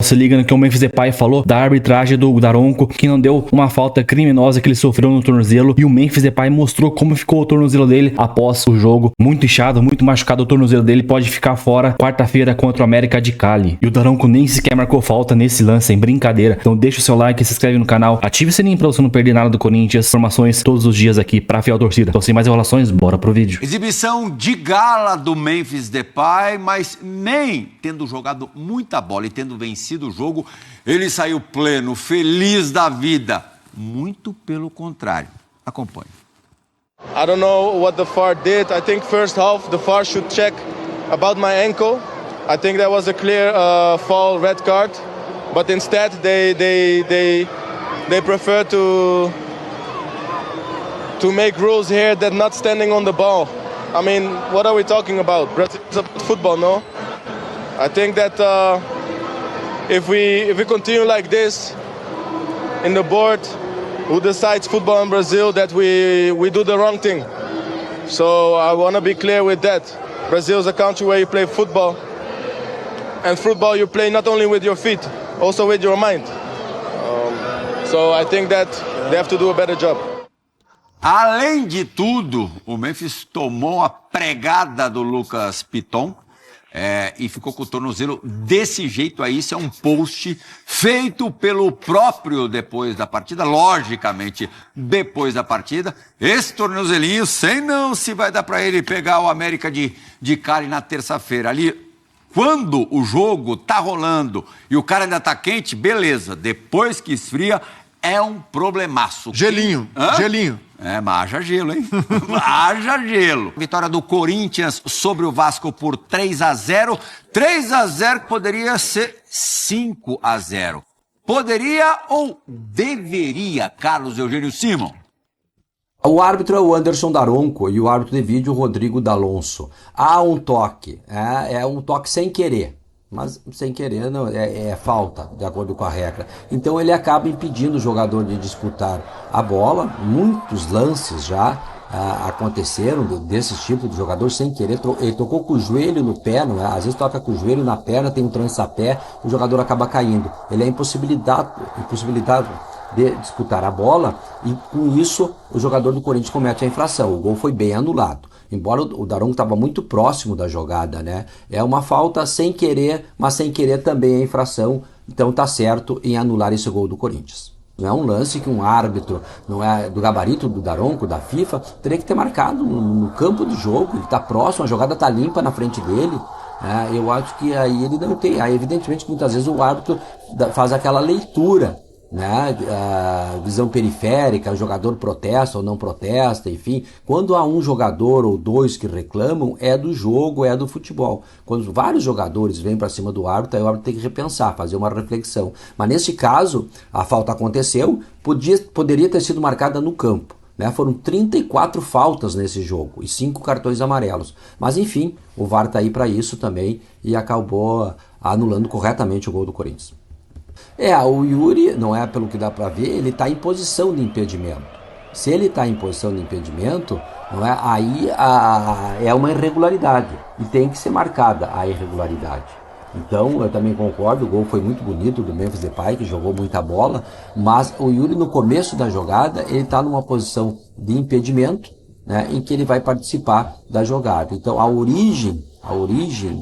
se liga no que o Memphis Depay falou da arbitragem do Daronco, que não deu uma falta criminosa que ele sofreu no tornozelo, e o Memphis Depay mostrou como ficou o tornozelo dele após o jogo, muito inchado, muito machucado o tornozelo dele, pode ficar fora quarta-feira contra o América de Cali. E o Daronco nem sequer marcou falta nesse lance, em brincadeira. Então deixa o seu like, se inscreve no canal, ative o sininho pra você não perder nada do Corinthians, informações todos os dias aqui pra fiel torcida. Então sem mais enrolações, bora pro vídeo. Exibição de gala do Memphis Depay, mas nem tendo jogado muita bola e tendo vencido o jogo, ele saiu pleno, feliz da vida. Muito pelo contrário. Acompanhe. I don't know what the VAR did. I think first half the VAR should check about my ankle. I think that was a clear foul, red card. But instead they prefer to make rules here that not standing on the ball. I mean, what are we talking about? Brazil's about football, no? I think that if we continue like this in the board, who decides football in Brazil, that we do the wrong thing. So I want to be clear with that. Brazil is a country where you play football, and football you play not only with your feet, also with your mind. So I think that they have to do a better job. Além de tudo, o Memphis tomou a pregada do Lucas Piton e ficou com o tornozelo desse jeito aí. Isso é um post feito pelo próprio depois da partida, logicamente depois da partida. Esse tornozelinho, sei não se vai dar para ele pegar o América de Cali na terça-feira. Ali, quando o jogo tá rolando e o cara ainda tá quente, beleza. Depois que esfria, é um problemaço. Gelinho, gelinho. Mas haja gelo, hein? Haja gelo. Vitória do Corinthians sobre o Vasco por 3-0. 3-0 que poderia ser 5-0. Poderia ou deveria, Carlos Eugênio Simon? O árbitro é o Anderson Daronco e o árbitro de vídeo, o Rodrigo D'Alonso. Há um toque, é um toque sem querer. Mas sem querer não, é falta, de acordo com a regra. Então ele acaba impedindo o jogador de disputar a bola. Muitos lances já aconteceram desses tipos de jogador sem querer. Ele tocou com o joelho no pé, não é? Às vezes toca com o joelho na perna, tem um trançapé, o jogador acaba caindo. Ele é impossibilitado de disputar a bola e com isso o jogador do Corinthians comete a infração. O gol foi bem anulado. Embora o Daronco estava muito próximo da jogada, né? É uma falta sem querer, mas sem querer também é infração. Então tá certo em anular esse gol do Corinthians. Não é um lance que um árbitro, não é do gabarito do Daronco, da FIFA, teria que ter marcado no campo de jogo. Ele está próximo, a jogada está limpa na frente dele. Eu acho que aí ele não tem. Aí evidentemente muitas vezes o árbitro faz aquela leitura, né, a visão periférica, o jogador protesta ou não protesta, enfim. Quando há um jogador ou dois que reclamam, é do jogo, é do futebol. Quando vários jogadores vêm para cima do árbitro, aí o árbitro tem que repensar, fazer uma reflexão. Mas nesse caso, a falta aconteceu, poderia ter sido marcada no campo, né? Foram 34 faltas nesse jogo e 5 cartões amarelos. Mas enfim, o VAR está aí para isso também e acabou anulando corretamente o gol do Corinthians. O Yuri, não é pelo que dá para ver, ele está em posição de impedimento. Se ele está em posição de impedimento, não é, aí é uma irregularidade e tem que ser marcada a irregularidade. Então, eu também concordo, o gol foi muito bonito do Memphis Depay, que jogou muita bola, mas o Yuri no começo da jogada, ele está numa posição de impedimento, né, em que ele vai participar da jogada. Então, a origem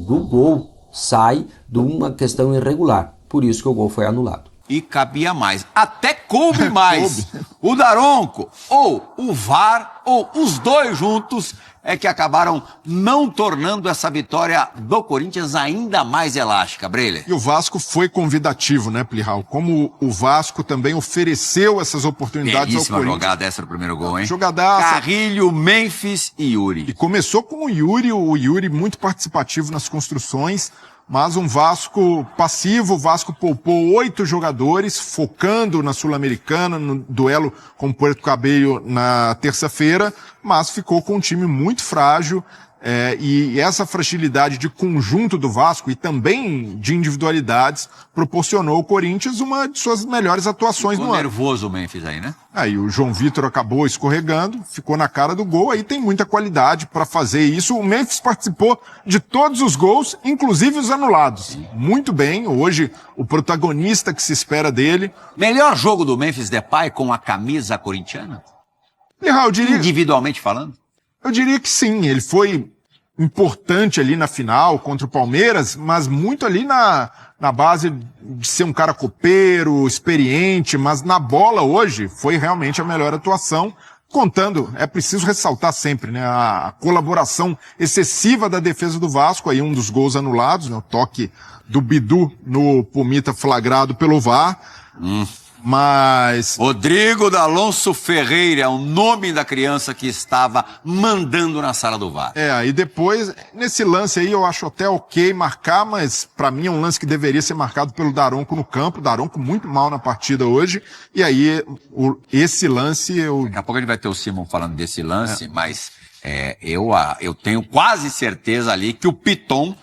do gol sai de uma questão irregular. Por isso que o gol foi anulado. E cabia mais. Até coube mais. O Daronco, ou o VAR, ou os dois juntos, é que acabaram não tornando essa vitória do Corinthians ainda mais elástica. Breler. E o Vasco foi convidativo, né, Plihal? Como o Vasco também ofereceu essas oportunidades ao Corinthians. Jogada essa no primeiro gol, hein? Jogadaça. Carrilho, Memphis e Yuri. E começou com o Yuri muito participativo nas construções. Mas um Vasco passivo, o Vasco poupou 8 jogadores, focando na Sul-Americana, no duelo com o Puerto Cabello na terça-feira, mas ficou com um time muito frágil, E essa fragilidade de conjunto do Vasco e também de individualidades proporcionou ao Corinthians uma de suas melhores atuações no ano. Nervoso o Memphis aí, né? Aí o João Vitor acabou escorregando, ficou na cara do gol, aí tem muita qualidade para fazer isso. O Memphis participou de todos os gols, inclusive os anulados. Muito bem, hoje o protagonista que se espera dele. Melhor jogo do Memphis Depay com a camisa corintiana? Individualmente falando? Eu diria que sim, ele foi importante ali na final contra o Palmeiras, mas muito ali na base de ser um cara copeiro, experiente, mas na bola hoje foi realmente a melhor atuação, contando, é preciso ressaltar sempre, né, a colaboração excessiva da defesa do Vasco, aí um dos gols anulados, né, o toque do Bidu no Pumita flagrado pelo VAR. Mas... Rodrigo D'Alonso Ferreira é o nome da criança que estava mandando na sala do VAR. E depois, nesse lance aí, eu acho até ok marcar, mas pra mim é um lance que deveria ser marcado pelo Daronco no campo. Daronco muito mal na partida hoje. E aí, esse lance... Daqui a pouco a gente vai ter o Simon falando desse lance, mas eu tenho quase certeza ali que o Piton,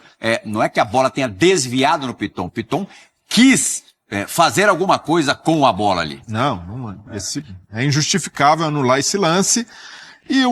não é que a bola tenha desviado no Piton, o Piton quis... fazer alguma coisa com a bola ali. Não é injustificável anular esse lance. E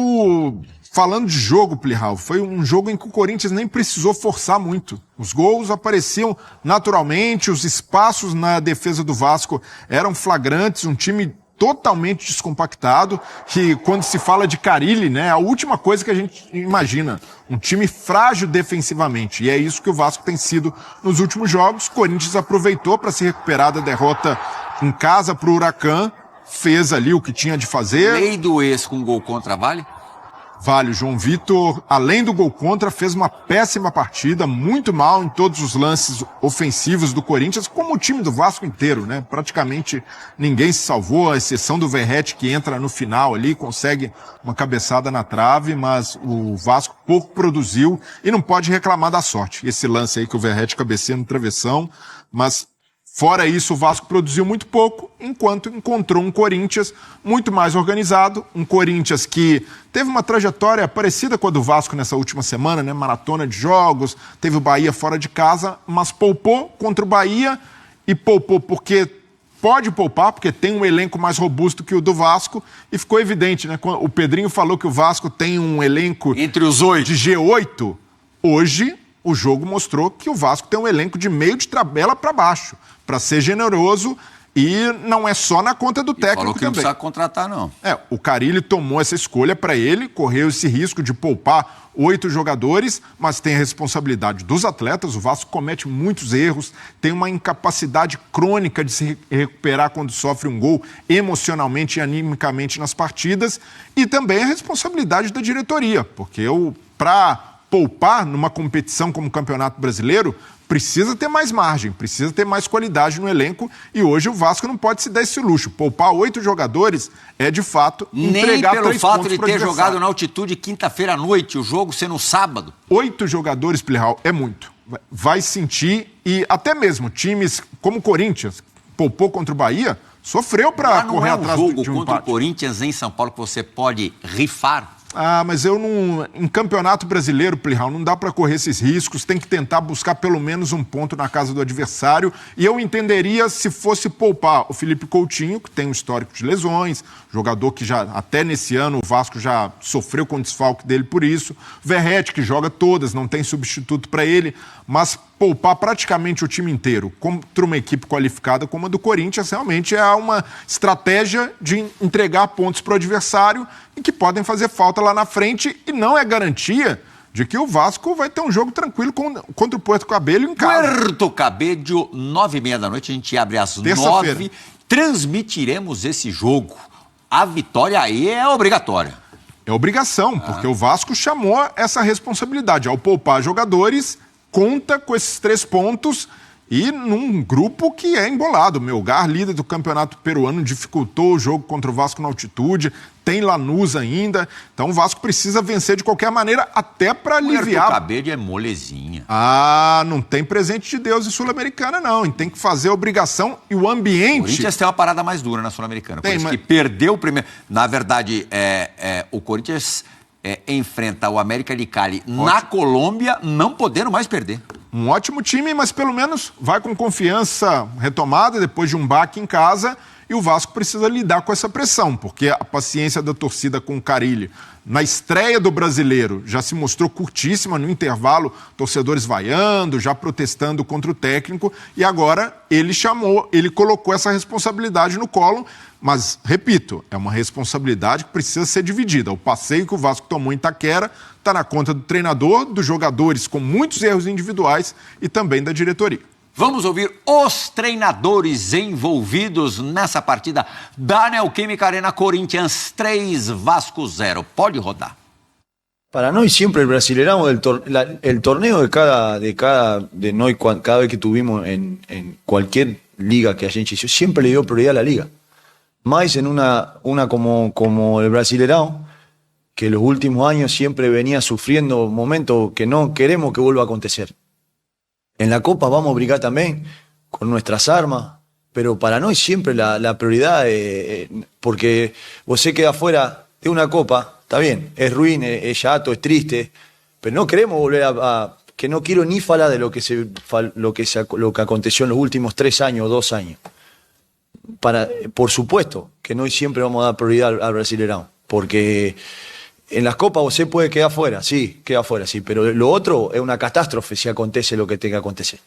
falando de jogo, Plihal, foi um jogo em que o Corinthians nem precisou forçar muito. Os gols apareciam naturalmente, os espaços na defesa do Vasco eram flagrantes, um time totalmente descompactado, que quando se fala de Carille, né, a última coisa que a gente imagina, um time frágil defensivamente, e é isso que o Vasco tem sido nos últimos jogos. O Corinthians aproveitou para se recuperar da derrota em casa para o Huracan, fez ali o que tinha de fazer. Lei do ex com gol contra, vale? Vale, o João Vitor, além do gol contra, fez uma péssima partida, muito mal em todos os lances ofensivos do Corinthians, como o time do Vasco inteiro, né? Praticamente ninguém se salvou, à exceção do Verratti, que entra no final ali, consegue uma cabeçada na trave, mas o Vasco pouco produziu e não pode reclamar da sorte. Esse lance aí que o Verratti cabeceia no travessão, mas... fora isso, o Vasco produziu muito pouco, enquanto encontrou um Corinthians muito mais organizado, um Corinthians que teve uma trajetória parecida com a do Vasco nessa última semana, né? Maratona de jogos, teve o Bahia fora de casa, mas poupou contra o Bahia e poupou porque pode poupar, porque tem um elenco mais robusto que o do Vasco, e ficou evidente, né? O Pedrinho falou que o Vasco tem um elenco entre os 8 de G8, hoje... o jogo mostrou que o Vasco tem um elenco de meio de tabela para baixo, para ser generoso, e não é só na conta do técnico falou que também. não precisa contratar, não. O Carille tomou essa escolha para ele, correu esse risco de poupar 8 jogadores, mas tem a responsabilidade dos atletas. O Vasco comete muitos erros, tem uma incapacidade crônica de se recuperar quando sofre um gol emocionalmente e animicamente nas partidas, e também a responsabilidade da diretoria, porque para poupar numa competição como o Campeonato Brasileiro, precisa ter mais margem, precisa ter mais qualidade no elenco, e hoje o Vasco não pode se dar esse luxo. Poupar 8 jogadores é, de fato, entregar 3 pontos. Nem pelo fato de ter jogado na altitude quinta-feira à noite, o jogo sendo sábado. 8 jogadores, Plihal, é muito. Vai sentir, e até mesmo times como o Corinthians, poupou contra o Bahia, sofreu para correr atrás de um empate. Não é um jogo contra o Corinthians em São Paulo que você pode rifar? Mas eu não... Em Campeonato Brasileiro, Plihal, não dá para correr esses riscos, tem que tentar buscar pelo menos um ponto na casa do adversário, e eu entenderia se fosse poupar o Felipe Coutinho, que tem um histórico de lesões, jogador que já, até nesse ano, o Vasco já sofreu com o desfalque dele por isso, Verratti, que joga todas, não tem substituto para ele, mas poupar praticamente o time inteiro contra uma equipe qualificada como a do Corinthians realmente é uma estratégia de entregar pontos para o adversário e que podem fazer falta lá na frente, e não é garantia de que o Vasco vai ter um jogo tranquilo contra o Puerto Cabello em casa. Puerto Cabello, 9h30 da noite, a gente abre às 9h, transmitiremos esse jogo. A vitória aí é obrigatória. É obrigação, porque o Vasco chamou essa responsabilidade. Ao poupar jogadores, conta com esses 3 pontos, e num grupo que é embolado. O Melgar, líder do campeonato peruano, dificultou o jogo contra o Vasco na altitude, tem Lanús ainda, então o Vasco precisa vencer de qualquer maneira, até para aliviar. O Cabede é molezinha. Não tem presente de Deus em Sul-Americana, não, e tem que fazer a obrigação, e o ambiente... O Corinthians tem uma parada mais dura na Sul-Americana, por isso que perdeu o primeiro... Na verdade, o Corinthians enfrenta o América de Cali na Colômbia, não podendo mais perder. Um ótimo time, mas pelo menos vai com confiança retomada depois de um baque em casa. E o Vasco precisa lidar com essa pressão, porque a paciência da torcida com o Carille na estreia do Brasileiro já se mostrou curtíssima. No intervalo, torcedores vaiando, já protestando contra o técnico, e agora ele colocou essa responsabilidade no colo, mas, repito, é uma responsabilidade que precisa ser dividida. O passeio que o Vasco tomou em Itaquera está na conta do treinador, dos jogadores com muitos erros individuais e também da diretoria. Vamos ouvir os treinadores envolvidos nessa partida da Neoquímica Arena. Corinthians 3, Vasco 0. Pode rodar. Para Noy siempre el Brasileirão, el torneo cada vez que tuvimos en cualquier liga que a gente hizo, siempre le dio prioridad a la liga. Más en una como el Brasileirão, que los últimos años siempre venía sufriendo momentos que no queremos que vuelva a acontecer. En la Copa vamos a brigar también con nuestras armas, pero para Noy siempre la prioridad, porque vos se queda fuera de una Copa, está bien, es ruin, es chato, es triste, pero no queremos volver que no quiero ni falar de lo que aconteció en los últimos 3 años o 2 años. Por supuesto que Noy siempre vamos a dar prioridad al Brasileirão, porque en las copas usted puede quedar fuera, sí, pero lo otro es una catástrofe si acontece lo que tenga que acontecer.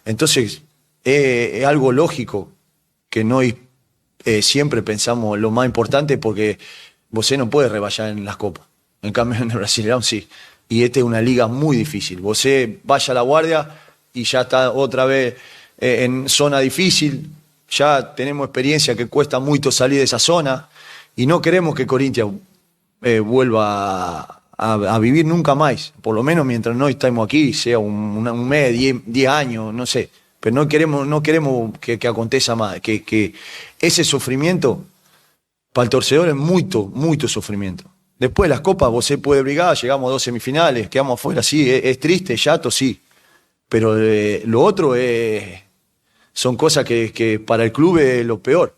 Entonces, es algo lógico que Noy siempre pensamos lo más importante, porque usted no puede rebajar en las copas. En cambio, en el Brasileirão sí. Y esta es una liga muy difícil. Usted vaya a la guardia y ya está otra vez en zona difícil. Ya tenemos experiencia que cuesta mucho salir de esa zona y no queremos que Corinthians vuelva a vivir nunca más, por lo menos mientras no estemos aquí, sea un mes, 10 años, no sé, pero no queremos que aconteça más, que ese sufrimiento para el torcedor es mucho sufrimiento. Después las copas vos puede brigar, llegamos a 2 semifinales, quedamos afuera, sí, es triste, chato, sí, pero lo otro son cosas que para el club es lo peor.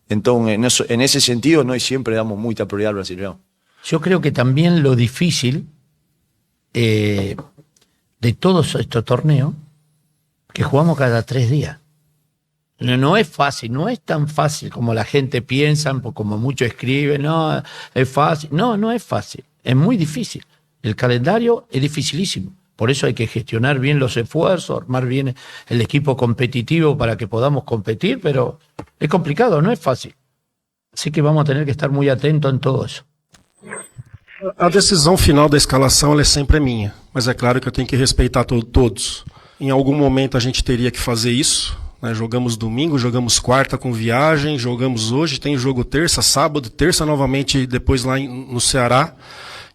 Entonces, en ese sentido, nosotros siempre damos mucha prioridad al Brasileirão. Yo creo que también lo difícil de todos estos torneos, que jugamos cada 3 días. No es fácil, no es tan fácil como la gente piensa, como muchos escriben, no, es fácil. No es fácil, es muy difícil. El calendario es dificilísimo. Por eso hay que gestionar bien los esfuerzos, armar bien el equipo competitivo para que podamos competir, pero es complicado, no es fácil. Así que vamos a tener que estar muy atentos en todo eso. A decisão final da escalação ela é sempre minha, mas é claro que eu tenho que respeitar todos. Em algum momento a gente teria que fazer isso, né? Jogamos domingo, jogamos quarta com viagem, jogamos hoje, tem jogo terça, sábado, terça novamente depois lá no Ceará.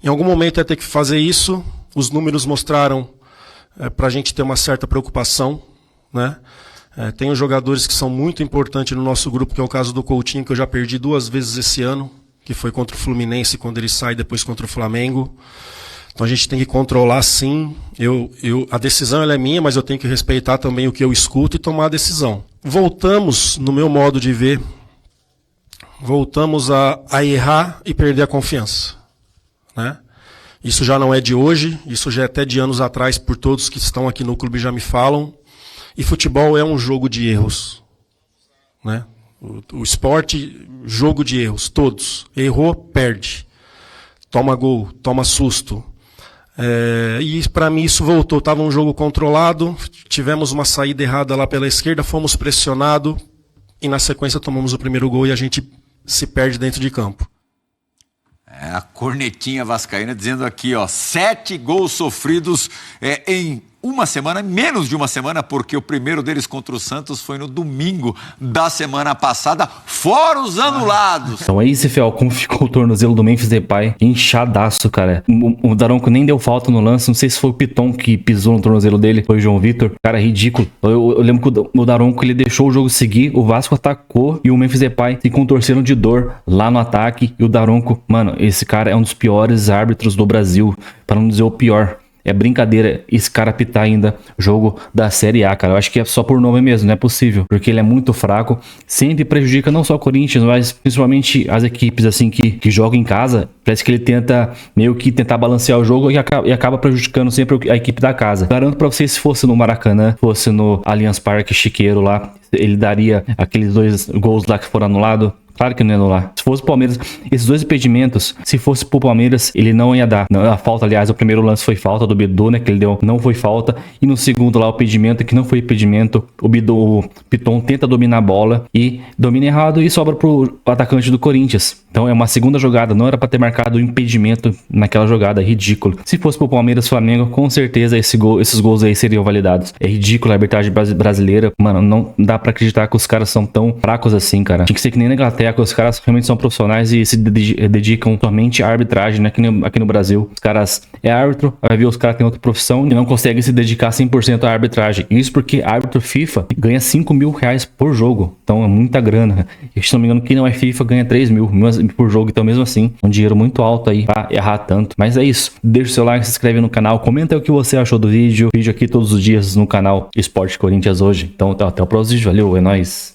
Em algum momento ia ter que fazer isso. Os números mostraram para a gente ter uma certa preocupação, né? Tem os jogadores que são muito importantes no nosso grupo, que é o caso do Coutinho, que eu já perdi 2 vezes esse ano, que foi contra o Fluminense quando ele sai, depois contra o Flamengo. Então a gente tem que controlar, sim. A decisão ela é minha, mas eu tenho que respeitar também o que eu escuto e tomar a decisão. Voltamos, no meu modo de ver, voltamos a errar e perder a confiança, né? Isso já não é de hoje, isso já é até de anos atrás, por todos que estão aqui no clube já me falam. E futebol é um jogo de erros, né? O esporte, jogo de erros, todos. Errou, perde. Toma gol, toma susto. E para mim isso voltou. Estava um jogo controlado, tivemos uma saída errada lá pela esquerda, fomos pressionados e na sequência tomamos o primeiro gol e a gente se perde dentro de campo. A cornetinha vascaína dizendo aqui, 7 gols sofridos em uma semana, menos de uma semana, porque o primeiro deles contra o Santos foi no domingo da semana passada, fora os anulados. Então é isso, Fel, como ficou o tornozelo do Memphis Depay, inchadaço, cara. O Daronco nem deu falta no lance, não sei se foi o Piton que pisou no tornozelo dele, foi o João Vitor, cara, ridículo. Eu lembro que o Daronco, ele deixou o jogo seguir, o Vasco atacou e o Memphis Depay se contorcendo de dor lá no ataque, e o Daronco, mano, esse cara é um dos piores árbitros do Brasil, para não dizer o pior. É brincadeira esse cara apitar ainda jogo da Série A, cara. Eu acho que é só por nome mesmo, não é possível. Porque ele é muito fraco, sempre prejudica não só o Corinthians, mas principalmente as equipes assim que jogam em casa. Parece que ele tenta meio que tentar balancear o jogo e acaba prejudicando sempre a equipe da casa. Garanto pra vocês, se fosse no Maracanã, fosse no Allianz Parque Chiqueiro lá, ele daria aqueles 2 gols lá que foram anulados. Claro que não ia anular. Se fosse o Palmeiras, esses 2 impedimentos, se fosse pro Palmeiras, ele não ia dar. Não, a falta, aliás, o primeiro lance foi falta do Bidu, né? Que ele deu, não foi falta. E no segundo lá, o impedimento, que não foi impedimento. O Piton tenta dominar a bola e domina errado e sobra pro atacante do Corinthians. Então é uma segunda jogada. Não era pra ter marcado o impedimento naquela jogada. É ridículo. Se fosse pro Palmeiras, Flamengo, com certeza esses gols aí seriam validados. É ridículo a arbitragem brasileira. Mano, não dá pra acreditar que os caras são tão fracos assim, cara. Tinha que ser que nem na Inglaterra, que os caras realmente são profissionais e se dedicam somente à arbitragem, né? Aqui no Brasil, os caras é árbitro, vai ver os caras têm outra profissão e não conseguem se dedicar 100% à arbitragem. Isso porque árbitro FIFA ganha 5 mil reais por jogo, então é muita grana. E, se não me engano, quem não é FIFA ganha 3 mil por jogo, então mesmo assim, um dinheiro muito alto aí pra errar tanto. Mas é isso, deixa o seu like, se inscreve no canal, comenta o que você achou do vídeo. Vídeo aqui todos os dias no canal Esporte Corinthians hoje. Então até o próximo vídeo, valeu, é nóis.